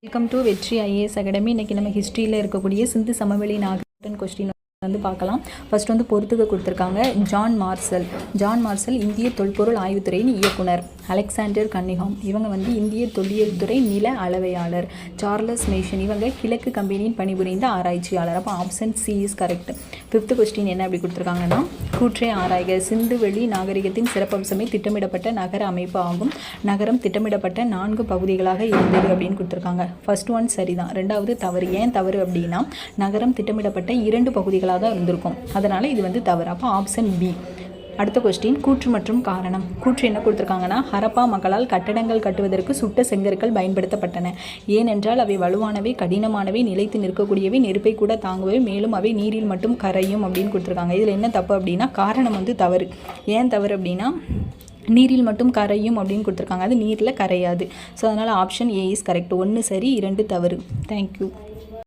Welcome to வெற்றி IAS academy. இன்றைக்கி நம்ம ஹிஸ்ட்ரியில் இருக்கக்கூடிய சிந்து சமவெளி நாகரிகம் கொஸ்டின் வந்து பார்க்கலாம். ஃபர்ஸ்ட் வந்து பொறுத்துக்க கொடுத்துருக்காங்க. ஜான் மார்சல் இந்திய தொல்பொருள் ஆய்வுத்துறையின் இயக்குனர். அலெக்சாண்டர் கன்னிங்ஹாம் இவங்க வந்து இந்திய தொல்லியல் துறை நில அளவையாளர். சார்லஸ் மேஷன் இவங்க கிழக்கு கம்பெனியின் பணிபுரிந்த ஆராய்ச்சியாளர். அப்போ option C is correct. 5th question என்ன அப்படி கொடுத்துருக்காங்கன்னா, கூற்றை ஆராய்க. சிந்துவெளி நாகரிகத்தின் சிறப்பம்சமே திட்டமிடப்பட்ட நகர அமைப்பு ஆகும். நகரம் திட்டமிடப்பட்ட 4 பகுதிகளாக இருந்தது அப்படின்னு கொடுத்துருக்காங்க. ஃபர்ஸ்ட் ஒன் சரிதான், ரெண்டாவது தவறு. ஏன் தவறு அப்படின்னா, நகரம் திட்டமிடப்பட்ட 2 பகுதிகளாக தான் இருந்திருக்கும், அதனால் இது வந்து தவறு. அப்போ ஆப்ஷன் பி. அடுத்த கொஸ்டின், கூற்று மற்றும் காரணம். கூற்று என்ன கொடுத்துருக்காங்கன்னா, ஹரப்பா மக்களால் கட்டடங்கள் கட்டுவதற்கு சுட்ட செங்கற்கள் பயன்படுத்தப்பட்டன. ஏனென்றால் அவை வலுவானவை, கடினமானவை, நிலைத்து நிற்கக்கூடியவை, நெருப்பை கூட தாங்குவவை, மேலும் அவை நீரில் மட்டும் கரையும் அப்படின்னு கொடுத்துருக்காங்க. இதில் என்ன தப்பு அப்படின்னா, காரணம் வந்து தவறு. ஏன் தவறு அப்படின்னா, நீரில் மட்டும் கரையும் அப்படின்னு கொடுத்துருக்காங்க, அது நீரில் கரையாது. ஸோ அதனால் ஆப்ஷன் ஏ இஸ் கரெக்ட். 1 சரி, 2 தவறு. தேங்க்யூ.